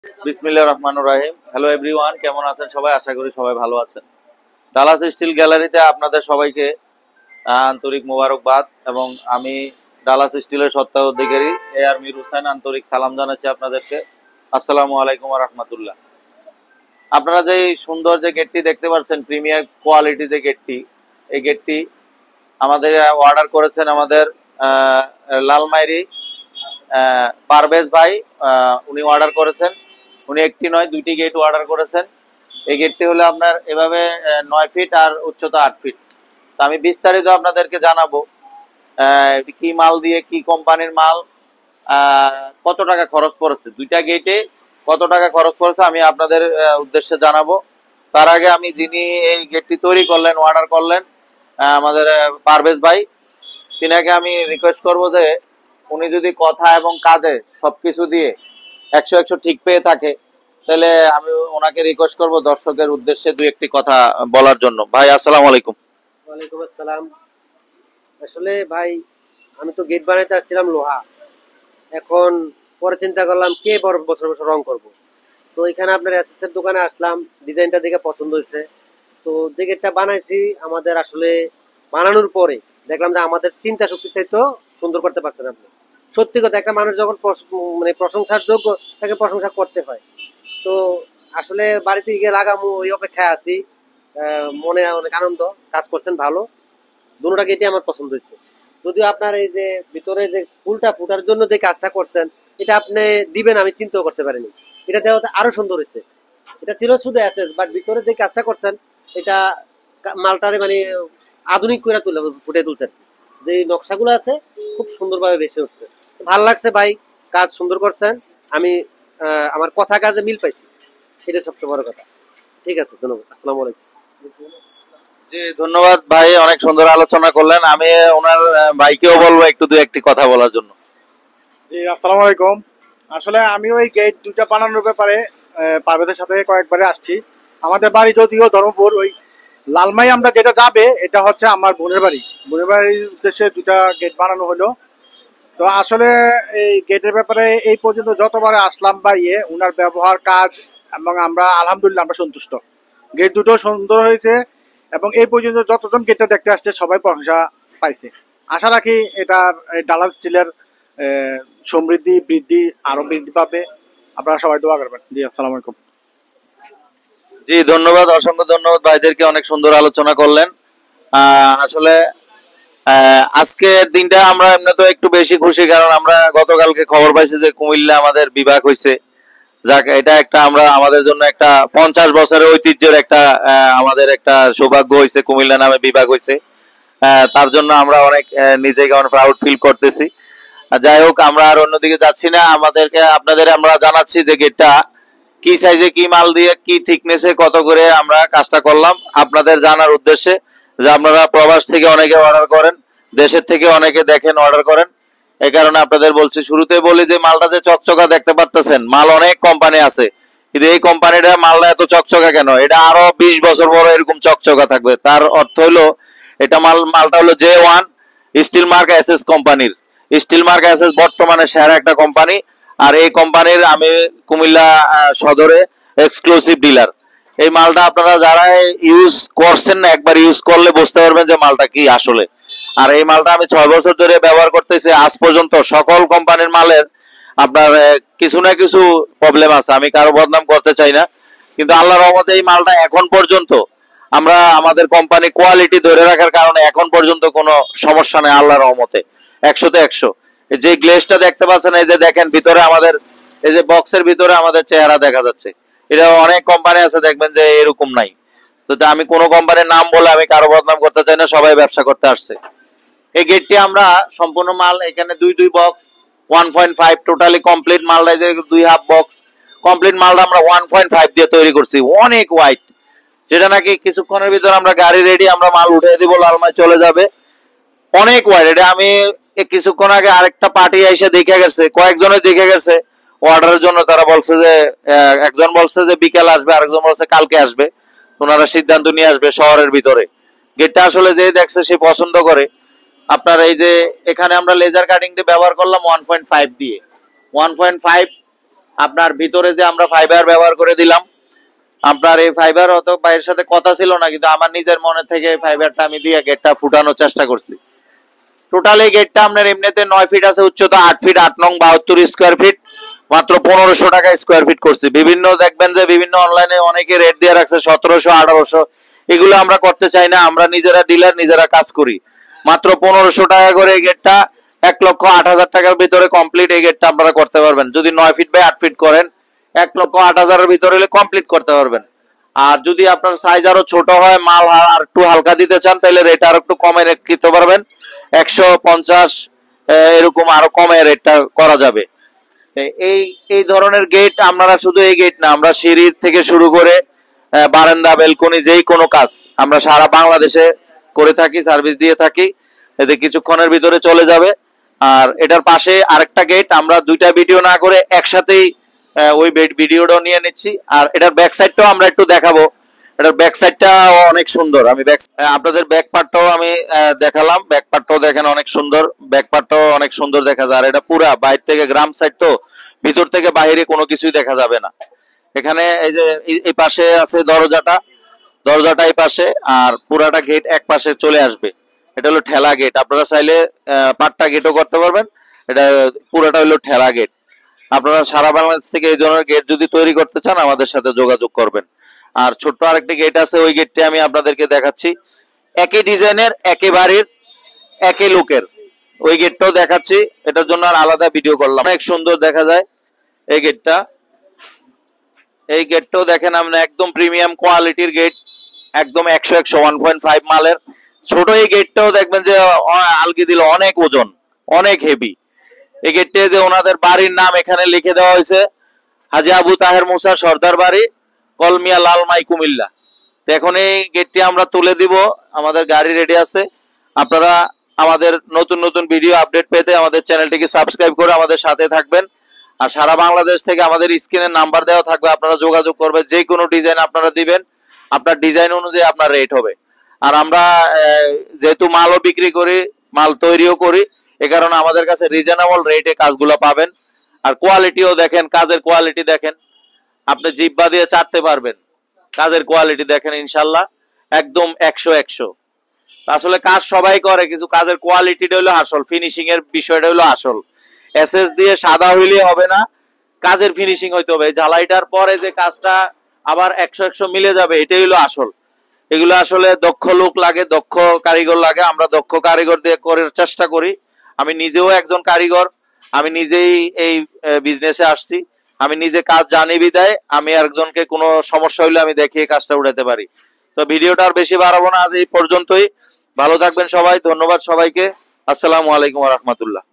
বিসমিল্লাহির রহমানির রহিম। Hello everyone, কেমন আছেন সবাই? আশা করি সবাই ভালো আছেন। ডালাস স্টিল গ্যালারিতে আপনাদের সবাইকে আন্তরিক মোবারকবাদ এবং আমি ডালাস স্টিলের স্বত্বাধিকারী এআর মীর হোসেন আন্তরিক সালাম জানাচ্ছি আপনাদেরকে। আসসালামু আলাইকুম ওয়া রাহমাতুল্লাহ। আপনারা যে সুন্দর যে গেটটি দেখতে পাচ্ছেন, প্রিমিয়ার কোয়ালিটি যে গেটটি, এই গেটটি আমাদের অর্ডার করেছেন আমাদের লালমাইরি পারভেজ ভাই। উনি অর্ডার করেছেন, উনি একটি নয় দুইটি গেট অর্ডার করেছেন। এই গেটটি হলো আপনার এভাবে 9 ফিট আর উচ্চতা 8 ফিট। তো আমি বিস্তারিত আপনাদেরকে জানাবো কি মাল দিয়ে, কি কোম্পানির মাল, কত টাকা খরচ পড়েছে, দুইটা গেটে কত টাকা খরচ পড়েছে আমি আপনাদের উদ্দেশ্যে জানাবো। তার আগে আমি যিনি এই গেটটি তৈরি করলেন, অর্ডার করলেন, আমাদের পারভেজ ভাই, তিনাকে আমি রিকোয়েস্ট করব যে উনি যদি কথা এবং কাজে সবকিছু দিয়ে 100 ঠিক পেয়ে থাকে, তাহলে আমি ওনাকে রিকোয়েস্ট করব দর্শকের উদ্দেশ্যে দুই একটি কথা বলার জন্য। ভাই আসসালামু আলাইকুম। ওয়ালাইকুম আসসালাম। আসলে ভাই, আমি তো গেট বানাইতে আসছিলাম লোহা। এখন পরে চিন্তা করলাম কে বছর বছর রং করব। তো এখানে আপনার এসএস এর দোকানে আসলাম, ডিজাইনটা দেখে পছন্দ হয়েছে। তো যে গেটটা বানাইছি, আমাদের আসলে বানানোর পরে দেখলাম যে আমাদের চিন্তা শক্তি চাইতেও সুন্দর করতে পারছেন আপনি। সত্যি কথা, একটা মানুষ যখন মানে প্রশংসার যোগ্য, তাকে প্রশংসা করতে হয়। তো আসলে বাড়িতে গিয়ে লাগামু ওই অপেক্ষায় আছি। মনে অনেক আনন্দ কাজ করছেন, ভালো। দুটোটা গেটই আমার পছন্দ হয়েছে। যদিও আপনার এই যে ভিতরে যে ফুলটা ফুটার জন্য যে কাজটা করছেন, এটা আপনি দিবেন আমি চিন্তাও করতে পারিনি। এটা দেওয়াতে আরো সুন্দর হয়েছে। এটা ছিল শুধু অ্যাসেস, বাট ভিতরে যে কাজটা করছেন, এটা মালটারে মানে আধুনিক করে ফুটে তুলছেন। যে নকশাগুলো আছে খুব সুন্দরভাবে বেশি উঠছে। ভালো লাগছে ভাই, কাজ সুন্দর করছেন। আমি আমার কথা কাজে মিল পাইছি, এটা সবচেয়ে বড় কথা। ঠিক আছে, ধন্যবাদ। আসসালামু আলাইকুম। জি ধন্যবাদ ভাই, অনেক সুন্দর আলোচনা করলেন। আমি ওনার ভাইকেও বলবো একটু দুই একটি কথা বলার জন্য। জি আসসালামু আলাইকুম। আসলে আমিও এই গেট দুইটা বানানোর ব্যাপারে পারভেজের সাথে কয়েকবারে আসছি। আমাদের বাড়ি যদিও ধর্মপুর, ওই লালমাই আমরা যেটা যাবে এটা হচ্ছে আমার বোনের বাড়ি। বোনের বাড়ির উদ্দেশ্যে দুটা গেট বানানো হলো। তো আসলে এই গেটের ব্যাপারে এই পর্যন্ত যতবারে আসলাম বা ওনার ব্যবহার কাজ এবং আমরা আলহামদুলিল্লাহ আমরা সন্তুষ্ট। গেট দুটো সুন্দর হয়েছে এবং এই পর্যন্ত যতজন গেটটা দেখতে আসছে সবাই প্রশংসা পাইছে। আশা রাখি এটার ডালাস স্টিলের সমৃদ্ধি বৃদ্ধি আরো বৃদ্ধি পাবে। আপনারা সবাই দোয়া করবেন। জি আসসালামু আলাইকুম। জি ধন্যবাদ, অসংখ্য ধন্যবাদ ভাইদেরকে, অনেক সুন্দর আলোচনা করলেন। আসলে আজকের দিনটা আমরা এমনি তো একটু বেশি খুশি, কারণ আমরা গতকালকে খবর পাইছি যে কুমিল্লা আমাদের বিভাগ হয়েছে। যাক, এটা একটা আমরা আমাদের জন্য একটা 50 বছরের ঐতিহ্যের একটা আমাদের একটা সৌভাগ্য হয়েছে, কুমিল্লা নামে বিভাগ হয়েছে। তার জন্য আমরা অনেক নিজেকে অনেক প্রাউড ফিল করতেছি। যাই হোক, আমরা আর অন্যদিকে যাচ্ছি না। আপনাদের আমরা জানাচ্ছি যে গেটটা কি সাইজে, কি মাল দিয়ে, কি থিকনেসে, কত করে আমরা কাজটা করলাম আপনাদের জানার উদ্দেশ্যে। যে আপনারা প্রবাস থেকে অনেকে অর্ডার করেন, দেশের থেকে অনেকে দেখেন অর্ডার করেন, এই কারণে আপনাদের বলছি। শুরুতে বলি যে মালটা যে চকচকা দেখতে পারতেছেন, মাল অনেক কোম্পানি আছে, কিন্তু এই কোম্পানিটা মালটা এত চকচকা কেন? এটা আরো 20 বছর পরে এরকম চকচকা থাকবে। তার অর্থ হলো এটা মালটা হলো J1 স্টিল মার্ক এসএস কোম্পানির। স্টিল মার্ক এসএস বর্তমানে সেরা একটা কোম্পানি। আর এই কোম্পানির আমি কুমিল্লা সদরে এক্সক্লুসিভ ডিলার। এই মালটা আপনারা যারা ইউজ করছেন না, একবার ইউজ করলে বুঝতে পারবেন যে মালটা কি আসলে। আর এই মালটা আমি 6 বছর ধরে ব্যবহার করতেছি। আজ পর্যন্ত সকল কোম্পানির মালের আপনার কিছু না কিছু প্রবলেম আছে, আমি কারো বদনাম করতে চাই না, কিন্তু আল্লাহর রহমতে এই মালটা এখন পর্যন্ত আমরা আমাদের কোম্পানি কোয়ালিটি ধরে রাখার কারণে এখন পর্যন্ত কোনো সমস্যা নেই আল্লাহর রহমতে। 100-তে 100। যে গ্লেজটা দেখতে পাচ্ছেন, এই যে দেখেন ভিতরে আমাদের এই যে বক্সের ভিতরে আমাদের চেহারা দেখা যাচ্ছে। এটা অনেক কোম্পানি আছে দেখবেন যে এরকম নাই। তো আমি কোনো কোম্পানির নাম বলে আমি কারো বদনাম করতে চাই না, সবাই ব্যবসা করতে আসছে। এই গেটটি আমরা সম্পূর্ণ মাল এখানে দুই বক্স 1.5 টোটালি কমপ্লিট মালটা, যে 2 হাফ বক্স কমপ্লিট মালটা আমরা 1.5 দিয়ে তৈরি করছি। অনেক ওয়াইট, যেটা নাকি কিছুক্ষণের ভিতরে আমরা গাড়ি রেডি, আমরা মাল উঠে দিব, লালমাই চলে যাবে। অনেক ওয়াইড। এটা আমি কিছুক্ষণ আগে আরেকটা পার্টি এসে দেখে গেছে, কয়েকজনের দেখে গেছে অর্ডারের জন্য। তারা বলছে যে একজন বলছে যে বিকেল আসবে, আরেকজন বলছে কালকে আসবে। ওনারা সিদ্ধান্ত নিয়ে আসবে শহরের ভিতরে। গেটটা আসলে যে দেখছে সে পছন্দ করে। আপনার এই যে এখানে আমরা লেজার কাটিংটি ব্যবহার করলাম 1.5 দিয়ে। 1.5 আপনার ভিতরে যে আমরা ফাইবার ব্যবহার করে দিলাম, আপনার এই ফাইবার অত ভাইয়ের সাথে কথা ছিল না, কিন্তু আমার নিজের মনে থেকে এই ফাইবারটা আমি দিয়ে গেটটা ফুটানোর চেষ্টা করছি। টোটাল এই গেটটা আপনার এমনিতে 9 ফিট আছে, উচ্চতা 8 ফিট, 8 নং 72 স্কোয়ার ফিট, মাত্র 1500 টাকা স্কোয়ার ফিট করছি। বিভিন্ন দেখবেন যে বিভিন্ন অনলাইনে অনেকে রেট দিয়ে রাখছে 1700 1800, এগুলো আমরা করতে চাই না। আমরা নিজেরা ডিলার, নিজেরা কাজ করি। মাত্র 1500 টাকা করে এই গেটটা 1,08,000 টাকার ভিতরে কমপ্লিট এই গেটটা আপনারা করতে পারবেন। যদি 9 ফিট বাই 8 ফিট করেন 1,08,000 এর ভিতরে হলে কমপ্লিট করতে পারবেন। আর যদি আপনার সাইজ আরো ছোট হয়, মাল আর একটু হালকা দিতে চান, তাহলে রেট আর একটু কমে দিতে পারবেন। 150 এরকম আরো কমে রেটটা করা যাবে। এই এই ধরনের গেট আপনারা শুধু এই গেট না, আমরা সিঁড়ির থেকে শুরু করে বারান্দা, বেলকনি, যেই কোনো কাজ আমরা সারা বাংলাদেশে করে থাকি, সার্ভিস দিয়ে থাকি। এতে কিছুক্ষণের ভিতরে চলে যাবে। আর এটার পাশে আরেকটা গেট, আমরা দুইটা ভিডিও না করে একসাথেই ওই ভিডিওটাও নিয়ে নিচ্ছি। আর এটার ব্যাক সাইডটাও আমরা একটু দেখাবো। এটার ব্যাক সাইডটা অনেক সুন্দর। আমি আপনাদের ব্যাক পার্টটাও আমি দেখালাম। ব্যাক পার্টটাও দেখেন অনেক সুন্দর, ব্যাক পার্টটাও অনেক সুন্দর দেখা যায়। আর এটা পুরা বাইরে থেকে, গ্রাম সাইড তো, ভিতর থেকে বাইরে কোনো কিছুই দেখা যাবে না। এখানে এই যে এই পাশে আছে দরজাটা এই পাশে, আর পুরাটা গেট এক পাশে চলে আসবে। এটা হলো ঠেলা গেট। আপনারা চাইলে পাট্টা গেটও করতে পারবেন। এটা পুরাটা হলো ঠেলা গেট। আপনারা সারা বাংলাদেশ থেকে এই ধরনের গেট যদি তৈরি করতে চান, আমাদের সাথে যোগাযোগ করবেন। আর ছোট্ট আরেকটি গেট আছে, ওই গেটটি আমি আপনাদেরকে দেখাচ্ছি। একই ডিজাইনের, একই বাড়ির, একই লোকের, ওই গেটটাও দেখাচ্ছি। এটার জন্য আর আলাদা ভিডিও করলাম। অনেক সুন্দর দেখা যায় এই গেটটা। এই গেটটাও দেখেন আপনি, একদম প্রিমিয়াম কোয়ালিটির গেট, একদম 100 1.5 মালের। ছোট এই গেটটাও দেখবেন যে আলগি দিল অনেক ওজন, অনেক হেভি। এই গেটে যে ওনাদের বাড়ির নাম এখানে লিখে দেওয়া হয়েছে, হাজী আবু তাহের মুসা সর্দার বাড়ি, কলমিয়া লালমাই, কুমিল্লা। তো এখন এই গেটটি আমরা তুলে দিব। আমাদের গাড়ি রেডি আছে। আপনারা আমাদের নতুন নতুন ভিডিও আপডেট পেতে আমাদের চ্যানেলটিকে সাবস্ক্রাইব করে আমাদের সাথে থাকবেন। আর সারা বাংলাদেশ থেকে আমাদের স্ক্রিনের নাম্বার দেওয়া থাকবে, আপনারা যোগাযোগ করবেন। যে কোনো ডিজাইন আপনারা দিবেন, আপনার ডিজাইন অনুযায়ী আপনার রেট হবে। আর আমরা যেহেতু মালও বিক্রি করি, মাল তৈরিও করি, এ কারণে আমাদের কাছে রিজনেবল রেটে কাজগুলো পাবেন। আর কোয়ালিটিও দেখেন, কাজের কোয়ালিটি দেখেন, আপনি জিব্বা দিয়ে চাটতে পারবেন। কাজের কোয়ালিটি দেখেন, ইনশাল্লাহ একদম 100 আসলে কাজ সবাই করে, কিন্তু কাজের কোয়ালিটিটা হলো আসল, ফিনিশিং এর বিষয়টা হলো আসল। এসএস দিয়ে সাদা হইলে হবে না, কাজের ফিনিশিং হইতে হবে। ঝালাইটার পরে যে কাজটা আবার 100 মিলে যাবে, এটাই হলো আসল। এগুলো আসলে দক্ষ লোক লাগে, দক্ষ কারিগর লাগে। আমরা দক্ষ কারিগর দিয়ে করার চেষ্টা করি। আমি নিজেও একজন কারিগর, আমি নিজেই এই বিজনেসে আসছি। আমি নিজে কাজ জানি বিদায় আমি একজনকে কোনো সমস্যা হইলে আমি দেখিয়ে কাজটা উঠাতে পারি। তো ভিডিওটা আর বেশি বাড়াবো না, আজ এই পর্যন্তই। ভালো থাকবেন সবাই। ধন্যবাদ সবাইকে। আসসালামু আলাইকুম ওয়া রাহমাতুল্লাহ।